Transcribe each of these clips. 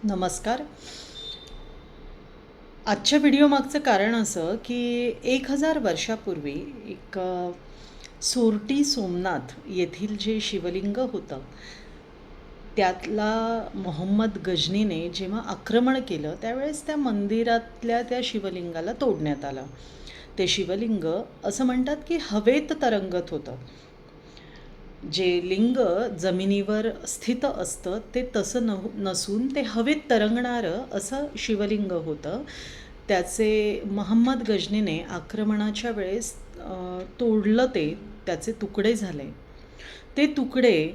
नमस्कार. आजच्या व्हिडिओमागचं कारण असं की 1000 वर्षापूर्वी एक सोरटी सोमनाथ येथील जे शिवलिंग होतं त्यातला मोहम्मद गजनीने जेव्हा आक्रमण केलं त्यावेळेस त्या मंदिरातल्या त्या शिवलिंगाला तोडण्यात आलं. ते शिवलिंग असं म्हणतात की हवेत तरंगत होतं. जे लिंग जमिनीवर स्थित असतं ते तसं नसून ते हवेत तरंगणारं असं शिवलिंग होतं. त्याचे मोहम्मद गजनीने आक्रमणाच्या वेळेस तोडलं, त्याचे तुकडे झाले. ते तुकडे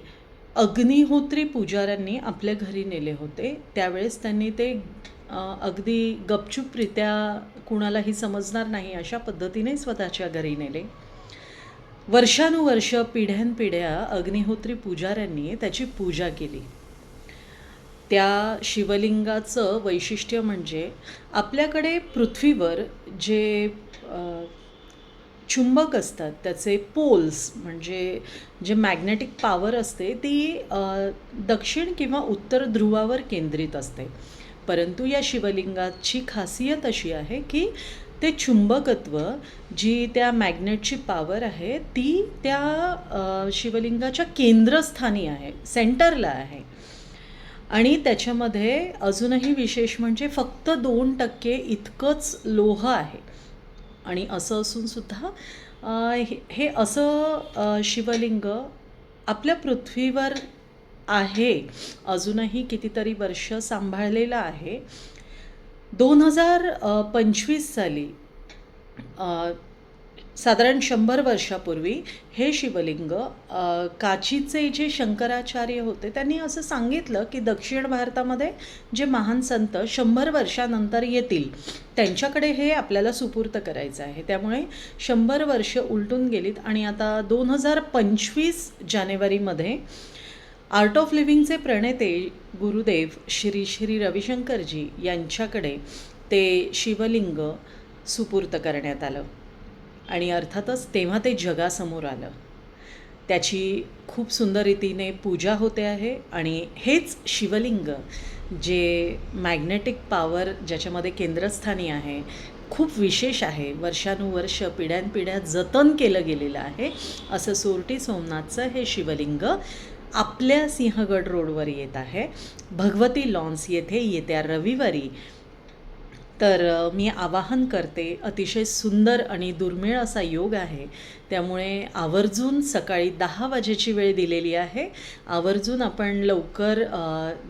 अग्निहोत्री पुजाऱ्यांनी आपल्या घरी नेले होते. त्यावेळेस त्यांनी ते अगदी गपचूपरित्या कुणालाही समजणार नाही अशा पद्धतीने स्वतःच्या घरी नेले. वर्षानुवर्ष पिढ्यानपिढ्या अग्निहोत्री पुजाऱ्यांनी त्याची पूजा केली. त्या शिवलिंगाचं वैशिष्ट्य म्हणजे आपल्याकडे पृथ्वीवर जे चुंबक असतात त्याचे पोल्स म्हणजे जे मॅग्नेटिक पॉवर असते ती दक्षिण किंवा उत्तर ध्रुवावर केंद्रित असते. परंतु या शिवलिंगाची खासियत अशी आहे की ते चुंबकत्व जी त्या मॅग्नेटची पॉवर आहे ती त्या शिवलिंगाच्या केंद्रस्थानी आहे, सेंटरला आहे. आणि त्याच्यामध्ये अजूनही विशेष म्हणजे फक्त 2% इतकंच लोह आहे. आणि असं असूनसुद्धा हे असं शिवलिंग आपल्या पृथ्वीवर आहे, अजूनही कितीतरी वर्ष सांभाळलेलं आहे. 2025 साली साधारण 100 वर्षापूर्वी हे शिवलिंग काशीचे जे शंकराचार्य होते त्यांनी असं सांगितलं की दक्षिण भारतामध्ये जे महान संत 100 वर्षानंतर येतील त्यांच्याकडे हे आपल्याला सुपूर्त करायचं आहे. त्यामुळे 100 वर्ष उलटून गेलीत आणि आता 2025 जानेवारीमध्ये आर्ट ऑफ लिव्हिंगचे प्रणेते गुरुदेव श्री श्री रविशंकरजी यांच्याकडे ते शिवलिंग सुपूर्त करण्यात आलं. आणि अर्थातच तेव्हा ते जगासमोर आलं. त्याची खूप सुंदर रीतीने पूजा होते आहे. आणि हेच शिवलिंग जे मॅग्नेटिक पॉवर ज्याच्यामध्ये केंद्रस्थानी आहे खूप विशेष आहे, वर्षानुवर्ष पिढ्यानपिढ्या जतन केलं गेलेलं आहे. असं सोरटी सोमनाथचं हे शिवलिंग आपल्या सिंहगड रोडवर येत आहे, भगवती लॉन्स येथे येत्या रविवारी. तर मी आवाहन करते, अतिशय सुंदर आणि दुर्मिळ असा योग आहे. त्यामुळे आवर्जून सकाळी 10 वाजेची वेळ दिलेली आहे. आवर्जून आपण लवकर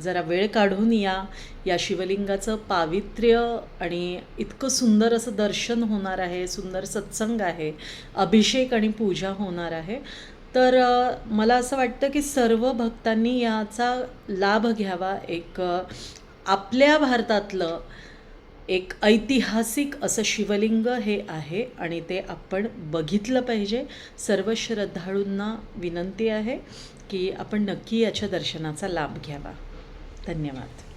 जरा वेळ काढून या शिवलिंगाचं पावित्र्य आणि इतकं सुंदर असं दर्शन होणार आहे, सुंदर सत्संग आहे, अभिषेक आणि पूजा होणार आहे. तर मला असं वाटतं की सर्व भक्तांनी याचा लाभ घ्यावा. एक आपल्या भारतातलं एक ऐतिहासिक असं शिवलिंग हे आहे आणि ते आपण बघितलं पाहिजे. सर्व श्रद्धाळूंना विनंती आहे की आपण नक्की याच्या दर्शनाचा लाभ घ्यावा. धन्यवाद.